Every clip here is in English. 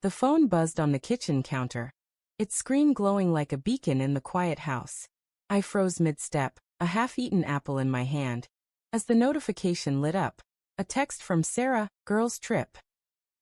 The phone buzzed on the kitchen counter, its screen glowing like a beacon in the quiet house. I froze mid-step, a half-eaten apple in my hand. As the notification lit up, a text from Sarah, girls trip.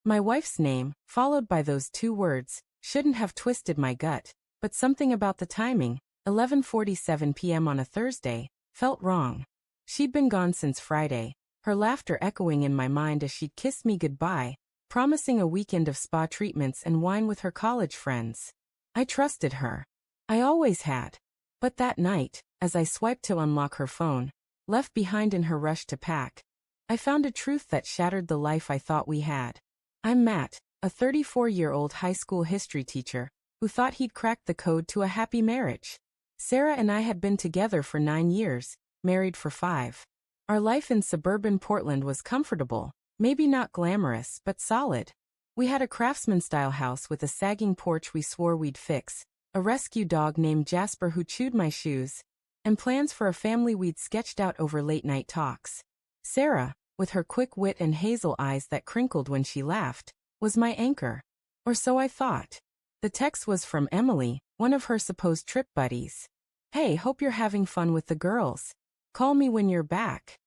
My wife's name, followed by those two words, shouldn't have twisted my gut, but something about the timing, 11:47 p.m. on a Thursday, felt wrong. She'd been gone since Friday, her laughter echoing in my mind as she'd kissed me goodbye, promising a weekend of spa treatments and wine with her college friends. I trusted her. I always had. But that night, as I swiped to unlock her phone, left behind in her rush to pack, I found a truth that shattered the life I thought we had. I'm Matt, a 34-year-old high school history teacher, who thought he'd cracked the code to a happy marriage. Sarah and I had been together for 9 years, married for 5. Our life in suburban Portland was comfortable, maybe not glamorous, but solid. We had a craftsman-style house with a sagging porch we swore we'd fix, a rescue dog named Jasper who chewed my shoes, and plans for a family we'd sketched out over late-night talks. Sarah, with her quick wit and hazel eyes that crinkled when she laughed, was my anchor. Or so I thought. The text was from Emily, one of her supposed trip buddies. "Hey, hope you're having fun with the girls. Call me when you're back."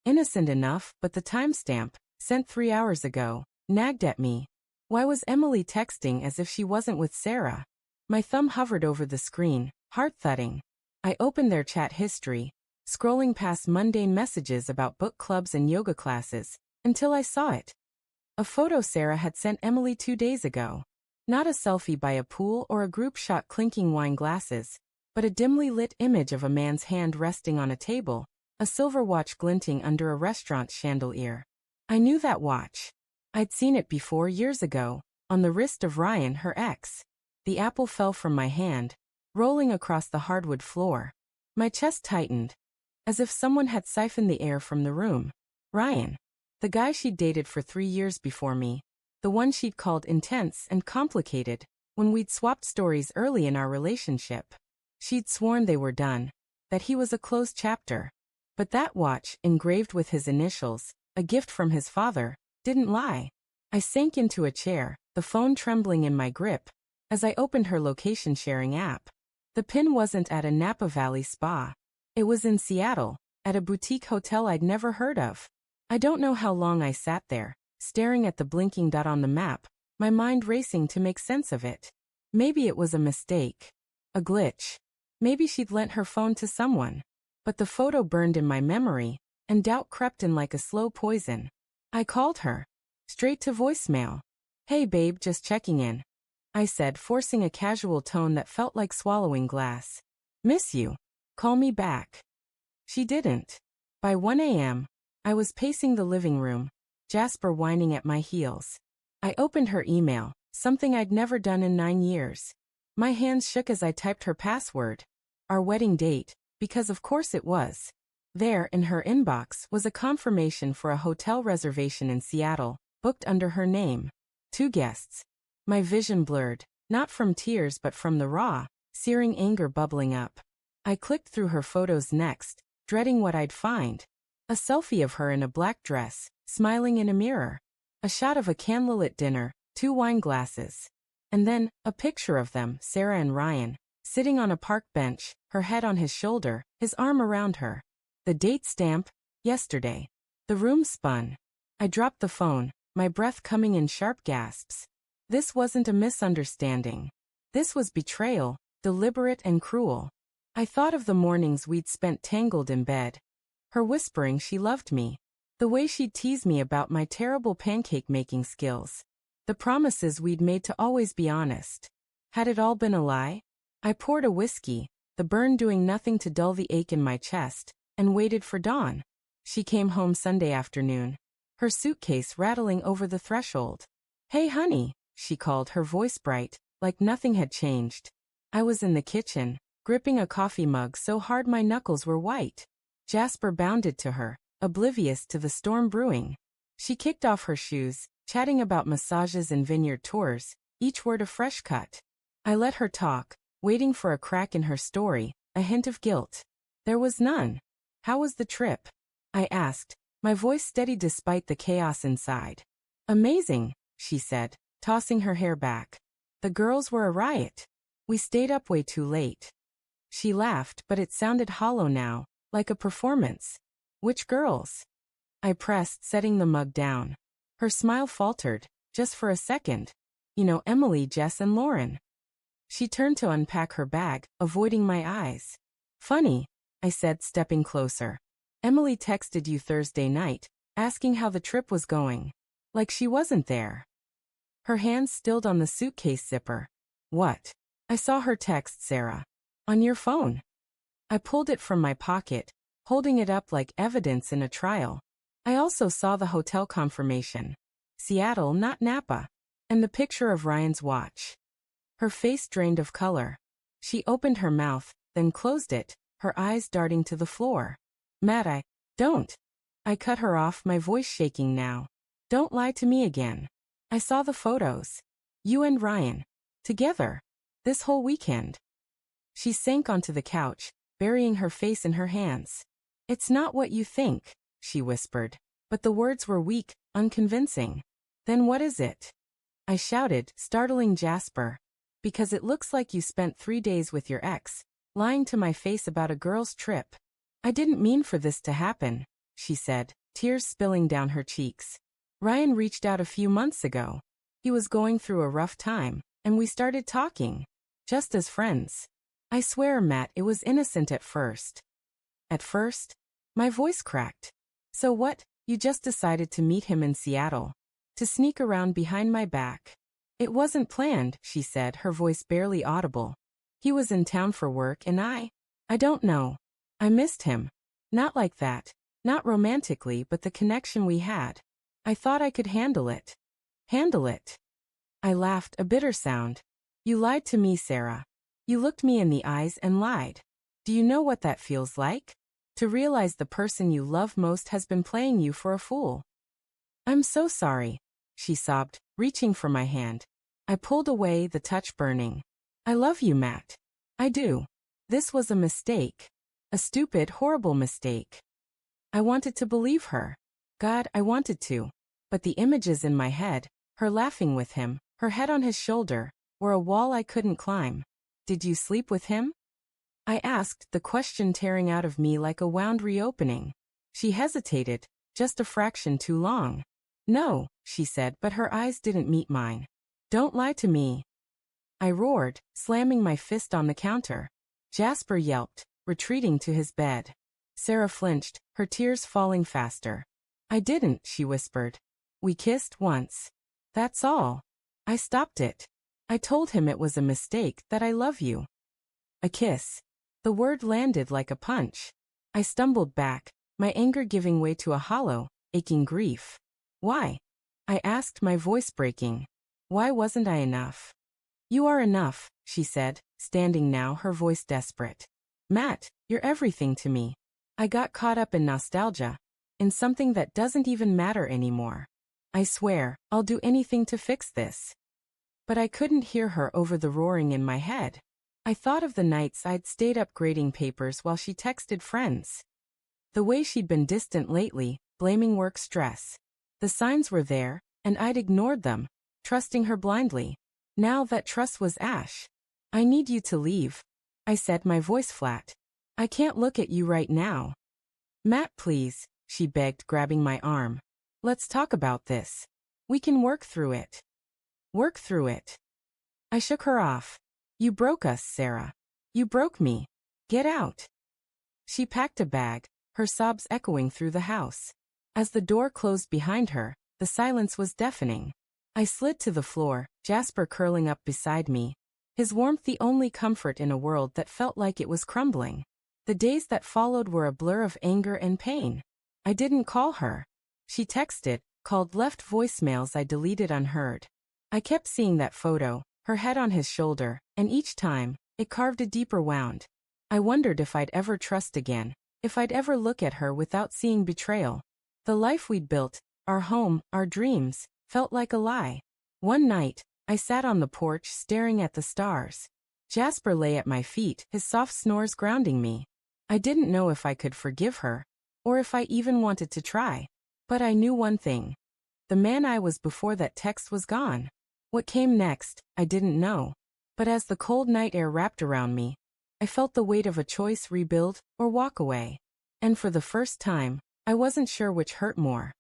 Innocent enough, but the timestamp, sent 3 hours ago, nagged at me. Why was Emily texting as if she wasn't with Sarah? My thumb hovered over the screen, heart thudding. I opened their chat history, scrolling past mundane messages about book clubs and yoga classes, until I saw it. A photo Sarah had sent Emily 2 days ago. Not a selfie by a pool or a group shot clinking wine glasses, but a dimly lit image of a man's hand resting on a table, a silver watch glinting under a restaurant chandelier. I knew that watch. I'd seen it before years ago, on the wrist of Ryan, her ex. The apple fell from my hand, rolling across the hardwood floor. My chest tightened, as if someone had siphoned the air from the room. Ryan. The guy she'd dated for 3 years before me. The one she'd called intense and complicated, when we'd swapped stories early in our relationship. She'd sworn they were done, that he was a closed chapter. But that watch, engraved with his initials, a gift from his father, didn't lie. I sank into a chair, the phone trembling in my grip, as I opened her location-sharing app. The pin wasn't at a Napa Valley spa. It was in Seattle, at a boutique hotel I'd never heard of. I don't know how long I sat there, staring at the blinking dot on the map, my mind racing to make sense of it. Maybe it was a mistake. A glitch. Maybe she'd lent her phone to someone. But the photo burned in my memory, and doubt crept in like a slow poison. I called her. Straight to voicemail. "Hey babe, just checking in," I said, forcing a casual tone that felt like swallowing glass. "Miss you. Call me back." She didn't. By 1 a.m., I was pacing the living room, Jasper whining at my heels. I opened her email, something I'd never done in 9 years. My hands shook as I typed her password. Our wedding date, because of course it was. There, in her inbox, was a confirmation for a hotel reservation in Seattle, booked under her name. 2 guests. My vision blurred, not from tears but from the raw, searing anger bubbling up. I clicked through her photos next, dreading what I'd find. A selfie of her in a black dress, smiling in a mirror. A shot of a candlelit dinner, 2 wine glasses. And then, a picture of them, Sarah and Ryan, sitting on a park bench, her head on his shoulder, his arm around her. The date stamp, yesterday. The room spun. I dropped the phone, my breath coming in sharp gasps. This wasn't a misunderstanding. This was betrayal, deliberate and cruel. I thought of the mornings we'd spent tangled in bed. Her whispering she loved me. The way she'd tease me about my terrible pancake-making skills. The promises we'd made to always be honest. Had it all been a lie? I poured a whiskey, the burn doing nothing to dull the ache in my chest, and waited for dawn. She came home Sunday afternoon, her suitcase rattling over the threshold. "Hey honey," she called, her voice bright, like nothing had changed. I was in the kitchen, gripping a coffee mug so hard my knuckles were white. Jasper bounded to her, oblivious to the storm brewing. She kicked off her shoes, chatting about massages and vineyard tours, each word a fresh cut. I let her talk, waiting for a crack in her story, a hint of guilt. There was none. "How was the trip?" I asked, my voice steady despite the chaos inside. "Amazing," she said, tossing her hair back. The girls were a riot. We stayed up way too late. She laughed, but it sounded hollow now, like a performance. Which girls? I pressed, setting the mug down. Her smile faltered, just for a second. You know, Emily, Jess, and Lauren. She turned to unpack her bag, avoiding my eyes. Funny, I said, stepping closer. Emily texted you Thursday night, asking how the trip was going. Like she wasn't there. Her hands stilled on the suitcase zipper. What? I saw her text, Sarah. On your phone. I pulled it from my pocket, holding it up like evidence in a trial. I also saw the hotel confirmation. Seattle, not Napa. And the picture of Ryan's watch. Her face drained of color. She opened her mouth, then closed it, her eyes darting to the floor. Matt, don't. I cut her off, my voice shaking now. Don't lie to me again. I saw the photos. You and Ryan. Together. This whole weekend. She sank onto the couch, burying her face in her hands. It's not what you think, she whispered. But the words were weak, unconvincing. Then what is it? I shouted, startling Jasper. Because it looks like you spent 3 days with your ex, lying to my face about a girl's trip. I didn't mean for this to happen, she said, tears spilling down her cheeks. Ryan reached out a few months ago. He was going through a rough time, and we started talking. Just as friends. I swear, Matt, it was innocent at first. At first? My voice cracked. So what? You just decided to meet him in Seattle. To sneak around behind my back. It wasn't planned, she said, her voice barely audible. He was in town for work and I don't know. I missed him. Not like that. Not romantically, but the connection we had. I thought I could handle it. Handle it. I laughed, a bitter sound. You lied to me, Sarah. You looked me in the eyes and lied. Do you know what that feels like? To realize the person you love most has been playing you for a fool. I'm so sorry, she sobbed, reaching for my hand. I pulled away, the touch burning. I love you, Matt. I do. This was a mistake. A stupid, horrible mistake. I wanted to believe her. God, I wanted to. But the images in my head, her laughing with him, her head on his shoulder, were a wall I couldn't climb. Did you sleep with him? I asked, the question tearing out of me like a wound reopening. She hesitated, just a fraction too long. No, she said, but her eyes didn't meet mine. Don't lie to me. I roared, slamming my fist on the counter. Jasper yelped, retreating to his bed. Sarah flinched, her tears falling faster. I didn't, she whispered. We kissed once. That's all. I stopped it. I told him it was a mistake, that I love you. A kiss. The word landed like a punch. I stumbled back, my anger giving way to a hollow, aching grief. Why? I asked, my voice breaking. Why wasn't I enough? You are enough, she said, standing now, her voice desperate. Matt, you're everything to me. I got caught up in nostalgia, in something that doesn't even matter anymore. I swear, I'll do anything to fix this. But I couldn't hear her over the roaring in my head. I thought of the nights I'd stayed up grading papers while she texted friends. The way she'd been distant lately, blaming work stress. The signs were there, and I'd ignored them, trusting her blindly. Now that trust was ash. I need you to leave. I said, my voice flat. I can't look at you right now. Matt, please, she begged, grabbing my arm. Let's talk about this. We can work through it. Work through it. I shook her off. You broke us, Sarah. You broke me. Get out. She packed a bag, her sobs echoing through the house. As the door closed behind her, the silence was deafening. I slid to the floor, Jasper curling up beside me. His warmth the only comfort in a world that felt like it was crumbling. The days that followed were a blur of anger and pain. I didn't call her. She texted, called, left voicemails I deleted unheard. I kept seeing that photo, her head on his shoulder, and each time, it carved a deeper wound. I wondered if I'd ever trust again, if I'd ever look at her without seeing betrayal. The life we'd built, our home, our dreams, felt like a lie. One night, I sat on the porch staring at the stars. Jasper lay at my feet, his soft snores grounding me. I didn't know if I could forgive her, or if I even wanted to try. But I knew one thing. The man I was before that text was gone. What came next, I didn't know. But as the cold night air wrapped around me, I felt the weight of a choice: rebuild or walk away. And for the first time, I wasn't sure which hurt more.